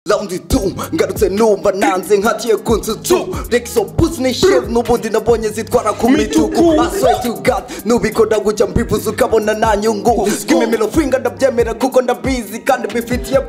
Round 2 ngarutse numva nanze nkatiye kunzuzu Rexo Pussy Chef nubundi nabonye zitwara ku mituku I swear to God nubikora gutya mbivuze ukabona nta nyungu Give me middle finger ndabyemera kuko ndabizi kandi bifitiye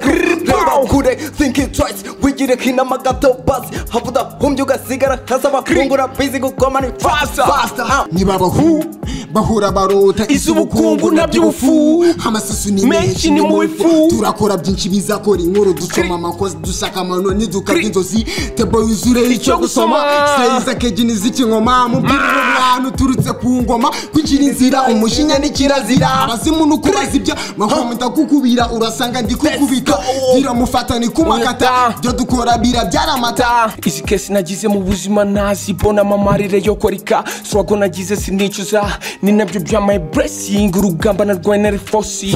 reba kure think it twice wigire kina magato basi havuda humye ugasigara hasaba kungura busy gukoma ni faster nibabahu bahura barota izubukungu nabyubufu amasusu ni menshi ni mu ifu turakora byinshi bizakora inkuru dusoma amakozi dushaka amano niduka inzozi tebo yuzure icyo gusoma saiza kejini z'ikinkoma mubwiriro mwana turutse ku ngoma kwinjira inzira umushinya n'ikirazira abazimu n'ukubazibya mahome ndakukubira urasanga ndi kukubita dira mufatani kumakata byo dukora bira byaramata izi kesi nagize mu buzima nazibona mamarire yo korika swago nagize sinicuza ni nabyo bya my blessing urugamba narwaye na reforce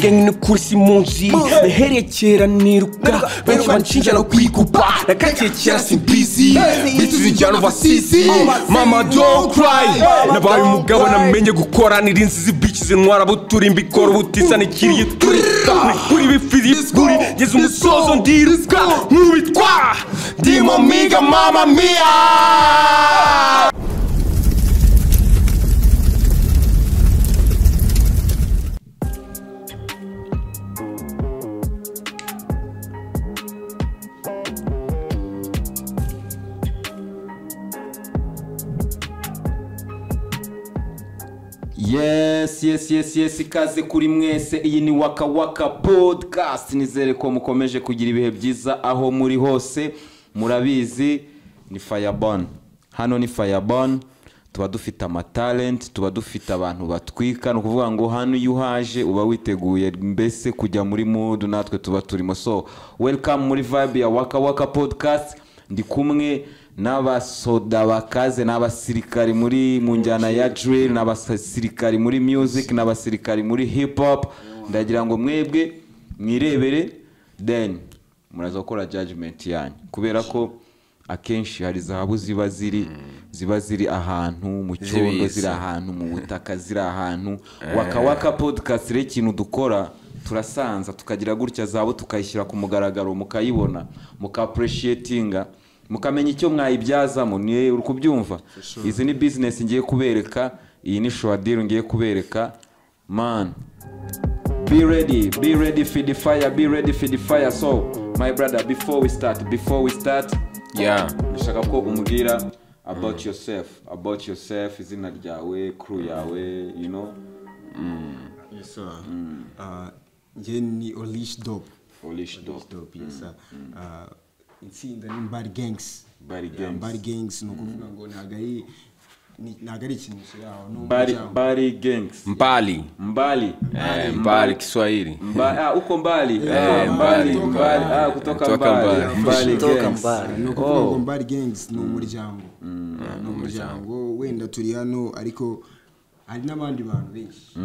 gang ni kursi munzi neherekera niruka benshi banshinja no kwikupa nakakekera simbizi bituzi cyane vasisi mama don't cry nabaye umugabo namenye gukora nirinzi zibikize ntwara buturi mbikora butisa nikiriye turita kuri bifiri kuri ngeze umusozo ndiruka nkubitwa ndimo miga mama mia. Yes, ikaze kuri mwese. Iyi ni Waka Waka podcast. Nizere ko mukomeje kugira ibihe byiza aho muri hose. Murabizi ni Fireborn. Hano ni Fireborn. Tuba dufite ama talent, tuba dufite abantu batwika, no kuvuga ngo hano yuhaje uba witeguye mbese kujya muri mood natwe tuba turimo. So welcome muri vibe ya Waka Waka podcast. Ndi kumwe n'abasoda bakaze n'abasirikari muri munjyana ya drill n'abasirikari muri music n'abasirikari muri hip hop. Ndagira ngo mwebwe mwirebere then muraza gukora judgment yanyu kubera ko akenshi hari zahabu ziba ziri ahantu mu cyondo ziri ahantu mu butaka ziri ahantu. Waka Waka podcast rero ikintu dukora turasanza tukagira gutya zahabu tukayishyira ku mugaragaro mukayibona muka appreciatinga mukamenya icyo mwayibyazamo ni uri kubyumva. Izi ni business ngiye kubereka, iyi ni show deal ngiye kubereka man. Be ready for the fire, so my brother before we start yeah nishaka ko umbwira about yourself izina ryawe crew yawe you know. Yes sir. Jenny Olish Dope yes sir. Itsinda ni Mbali Gangs no kuvuga ngo nagari ikintu yaho no Mbali Gangs Mbali Kiswahili uko Mbali kutoka Mbali no kuvuga ngo Mbali Gangs no umuryango wenda turi hano ariko hari n'abandi bantu benshi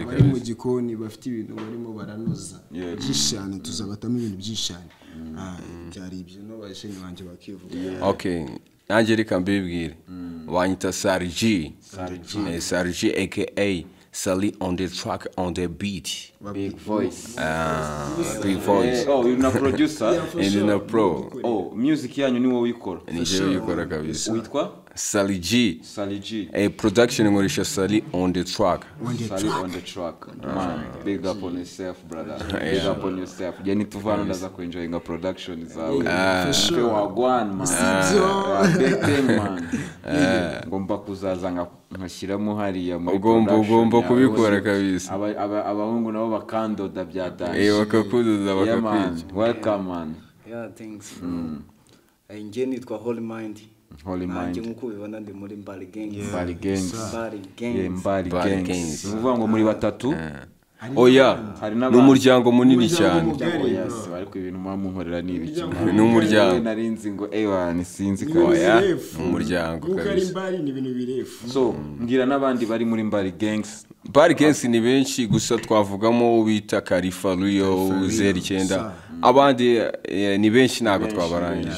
bari mu gikoni bafite ibintu barimo baranoza byishane tuzabatamo ibintu byishane byari ibyo no bashenye banje bakivuga. Okay nanjye reka mbibwire wanyita Sarji aka Sally on the track on the beat. Big voice. Oh, you're a producer and you're a pro. Oh, music yanyu ni wowe uyikora? Ni je uyikora kabisa. Uitwa? Sally G. A production ngorisha Sally on the track. Man, big up on yourself, brother. Big up on yourself. Yani tuvana ndaza kuenjoyinga production zawe. Fe wagwan man. Big thing man. Ngomba kuzaza nkashyiramo hariya muri ugomba kubikora kabisa. Abahungu nabo bakandoda byadanje. Bakakudoda bakakwije. Welcome man. Yeah, thanks. Nje nitwa Holy Mind. Nkuko ubibona ndi muri Mbali Gangs. Uvuga ngo muri batatu. Oya, n'umuryango munini cyane. Ariko ibintu mwamunkorera ni ibiki? N'umuryango. Narinzi ngo ni sinzi ko oya n'umuryango kabisa. Mbali ni ibintu birefu. So, mbwira nabandi bari muri Mbali Gangs. Mbali Gangs ni benshi gusa twavugamo bita Khalifa Luyo 09 abandi ni benshi ntago twabarangije.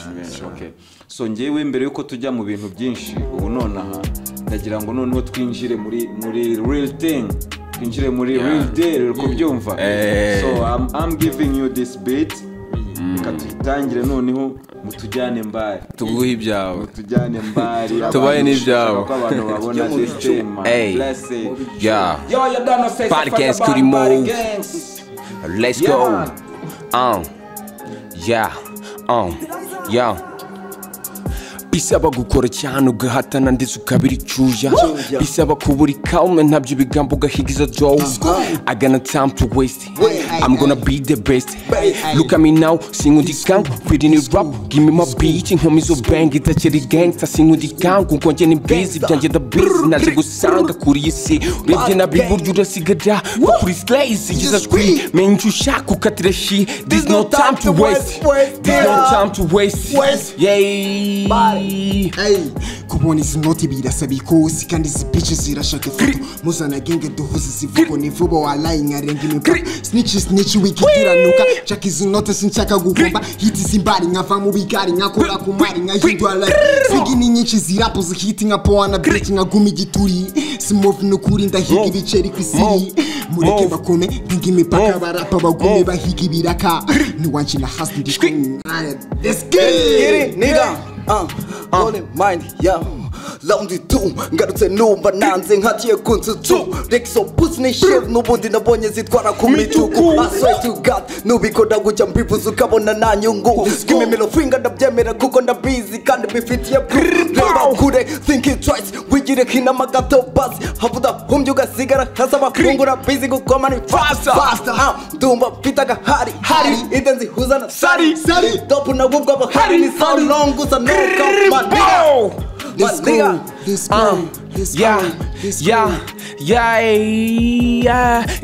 Okay. So ngewe mbere yuko tujya mu bintu byinshi ubu nonaha ndagira ngo noneho twinjire muri real thing, real deal uko byumva. So I'm giving you this beat reka tutangire noneho mutujyane Mbali tuguhe ibyawe mutujyane Mbali tubaye n'ibyawe ko abantu babona system blessed yeah yo you don't say podcast kuri move let's go yeah bisaba gukora cyane ugahatana ndetse ukabira icyuya bisaba kubura calm ntabyo bigambo ugahigiza Joe I got no time to waste I'm gonna be the best look at me now sing with the gang feeding it rap give me my beat inkumi zo bang itakiri gangsta sing with the gang kuko njye ni busy byanjye the busy naje gusanga kuri isi urebye na biburyo urasigara kuri slays Jesus Christ men ushaka ukatira shi there's no time to waste there's no time to waste yeah Hey, kubona izi noti birasaba ikosi kandi izi bitches zirashaka ifoto muzana genge duhuze zivugo ni vuba walayi nkarenga imipaka snitch wikidiranuka chaka izi noti sinshaka guhomba hit izi mbali nkava mu bigari nkakora ku mari nkahindwa life sigini nyinshi zirapo zihiti nka poana bitch nkaguma igituri simove no kuri ndahiga ibiceri kwisiri mureke bakome ntinga imipaka barapa bagume bahiga ibiraka ni wanchi na hasi ndiko let's get it nigga holy mind yeah Laundi tu ngarutse numva nanze nkatiye kunzutu Rexo pussy shit nubundi nabonye zitwara ku mituku I swear to God nubikora gutya mbivuze ukabona nta nyungu give me middle finger ndabyemera kuko ndabizi kandi bifitiye proof kure think it twice wigire kina magato basi havuda humye ugasigara hasaba kungura busy gukoma ni faster ndumva pitaga hari idenzi huzana sari dopu na gubwa bahari ni so long gusa no come man Let's go.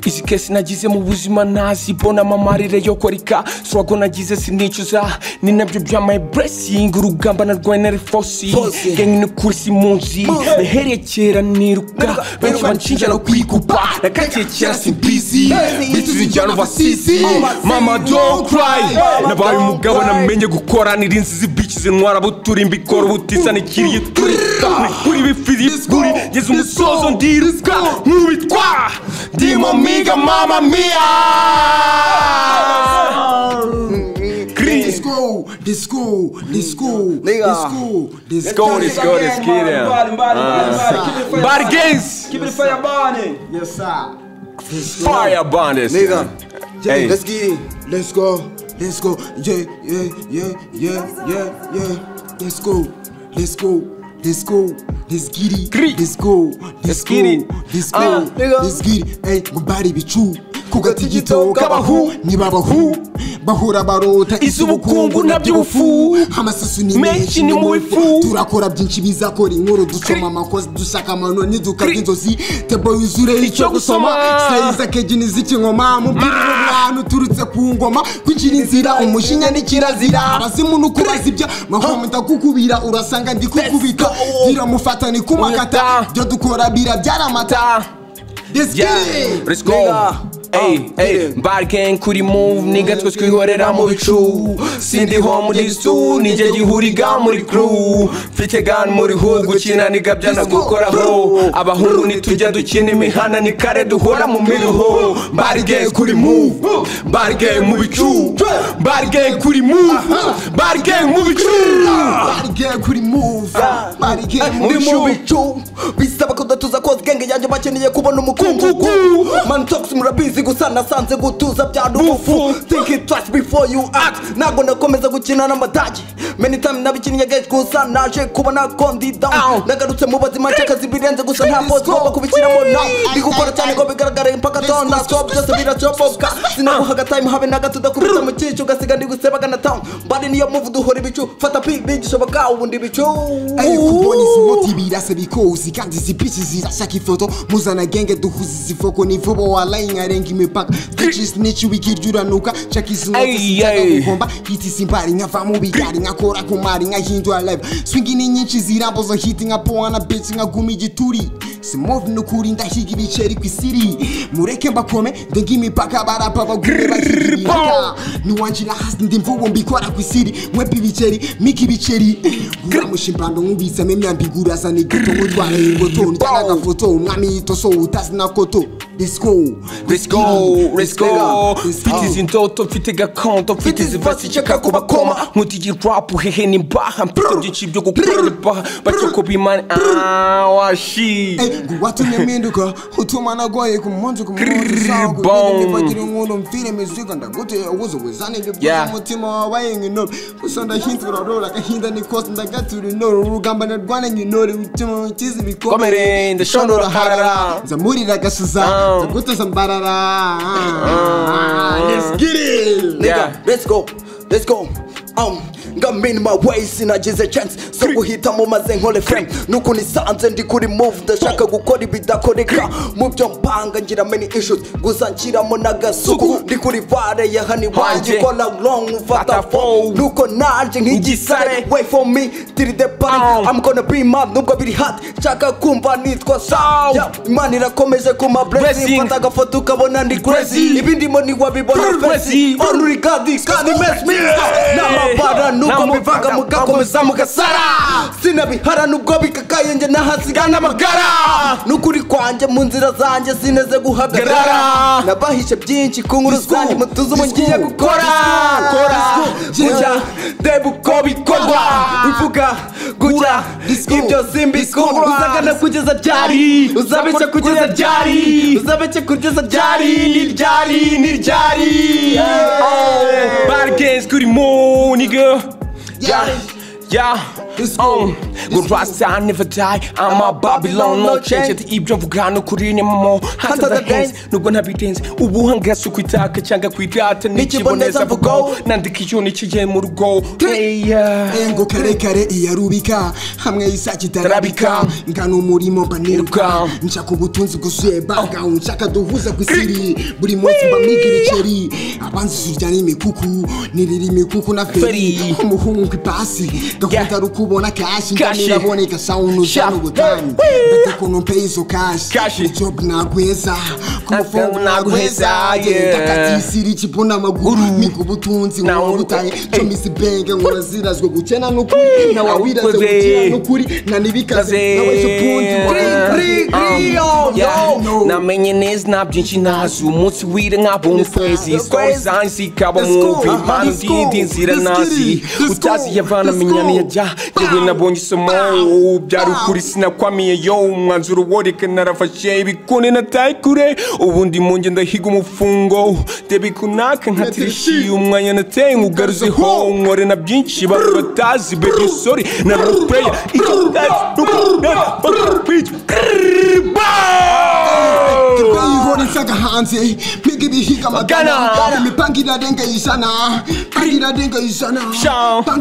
Izi kesi nagize mu buzima nazibona amarira yo korika swago nagize sinicuza ni nabyo byamaye blessing urugamba narwaye na refosi gang ni kursi munzi nahereye kera niruka benshi banshinja no kwikupa nakagiye kera simbizi bituje cyane vasisi mama don't cry nabaye umugabo namenye gukora nirinzi bitches ntwara buturi mbikora butisa nikiriye turita kuri bifiri kuri yezu umusozo ndiruka nkubitwa ndimo miga mama mia Let's go. Let's get it. Mbali Gang. Keep it fire burning. Yes sir. Fire burning. Nigga Hey. let's get it Let's go. Yeah. Let's go. Let's get it. Hey, Mbali bicu kugatigito kabahu nibabahu bahura barota izubukungu nabyo amasusu ni menshi ni mu bifu turakora byinshi bizakora inkuru dusoma amakozi dushaka amano nidukabya inzozi tebo yuzure icyo gusoma sayiza kejini z'ikinkoma mu bw'abantu turutse ku ngoma kwinjira inzira umushinya n'ikirazira abazimu n'ukubazibya mahome ndakukubira urasanga ndi kukubika gira mufata ni kumakata byo dukora bira byaramata let's go. Hey, Mbali Gang kuri move nigga twe twihorera mu bicu sindi ho muri stu nije gihuriga muri crew fite gun muri hood gukina niga byana gukoraho abahungu nitujya dukina imihana ni kare duhora mu miruho Mbali Gang kuri move Mbali Gang mu bicu Mbali Gang kuri move Mbali Gang mu bicu Mbali Gang kuri move Mbali Gang mu bicu bisaba ko datuza koza genge yanjye bakeneye kubona umukungugu man talks murabizi gusa nasanze gutuza bya dufu think it twice before you act nago nakomeza gukina n'amadagi many time nabikinnye gate gusa naje kubona kondi down nagarutse mu bazima cyakazi birenze gusa nta post ko kubikiramo no bigukora cyane ko bigaragara impaka tonda stop just bira chopoka sinaguhaga time habe nagatuda kubita mu cyico gasiga ndi gusebaga na town bari niyo move duhora ibicu fata pi bigishoboka ubundi bicu kubona izi noti birasaba ikosi kandi izi bitches zirashaka ifoto muzana genge duhuze zivoko ni vuba walayi nkarenga imipaka snitch wikidiranuka chaka izi noti sinshaka guhomba hit izi mbali nkava mu bigari nkakora ku mari nkahindwa life swingini nyinshi zirapo zo hit nka poana bitch nkaguma igituri simove no kuri ndahiga ibiceri kwisiri mureke mbakome ndenga imipaka barapa bagume bahirika ni wanjira hasi ndi mvubo mbikora kwisiri mwepi ibiceri miki ibiceri guramushimbando nkubizame myambigura zane gito mutwara ingoto ndana gafoto umwami itoso utazina koto let's go mfite izi ndoto mfite gakondo mfite izi vasi nshaka kubakoma nk'utigi rap hehe nimbaha mfite byinshi byo gukora bacoko bimana washi ngo watumye mpinduka utuma nagoye ku munsi sawa kugira inkuru mfire muzika ndagute ubuze ubuzane ibyo by'umutima wabaye nk'intore gusa ndahindura rora agahinda nikoze ndagatura intore urugamba narwana nk'intore bituma nkiza ibikomere ndashonora harara nzamurira agasuza ndaguteza mbarara let's get it nigga let's go Ngamin my way sinagize chance so guhitamo maze nkole frame nuko nisanze ndi kuri move ndashaka gukora ibidakoreka mu byo mpanga ngira many issues gusa nshiramo n'agasuku ndi kuri vare ya hani wanje kola long ufata phone nuko naje nk'igisare wait for me till the party I'm gonna be mad nubwo biri hot nshaka kumva nitwa sound imana irakomeje kuma blessing fata agafoto ukabona ndi crazy ibindi mo ni wabibona fancy on regard this can mess me na nuko mbivaga mugakomeza mugasara sinabihara nubwo bikakaye nje nahasigana amagara nukuri kwanje mu nzira zanjye sineze guhagarara nabahishe byinshi ku nkuru zanjye mutuze mungiye gukora debu ko bikorwa bivuga guca ibyo simbikora uzagana kugeza ryari uzabece kugeza ryari uzabece kugeza ryari ni ryari Mbali Gang kuri mo nigga yeah good rasta never die I'm a Babylon no change ati ibyo mvuga no kuri ni mo hata the dance nubwo ntabidenze ubuhanga sukwitaka cyangwa kwirata n'ikiboneza mvugo nandika icyo kigiye mu rugo ngo kare iyarubika hamwe isaki tarabika ngana umurimo baniruka nshaka ubutunzi gusuye baga nshaka duhuza kwisiri buri munsi mbamigira iceri abanzi surya n'imikuku nirira imikuku na feri umuhungu kwipasi gakunda rukubona cash niraboneka sound ushano gutanga ndatekono peso cash job nagweza kumufungu nagweza ndakatisiri chipona maguru mikubutunzi ngobutaye chomisi benge ngorazirazwe gucena nukuri na wabiraze gucena nukuri na nibikaze nawe chupundi namenye neza nta byinshi ntazi umunsi wire nkabona ukwezi stories zanjye kaba movie man ndindi nzira nazi utazi yavana minyani yajya yewe nabonye isomo byari ukuri sinakwamiye yo umwanzuro woreka narafashe ibikone nataye kure ubundi munjye ndahiga umufungo debikunaka nkatirishi umwanya nateye ngugaruzeho nkore na byinshi bari batazi baby sorry na prayer icyo guys Ihora nsaga hanze mege bihiga magana imipangira denga isana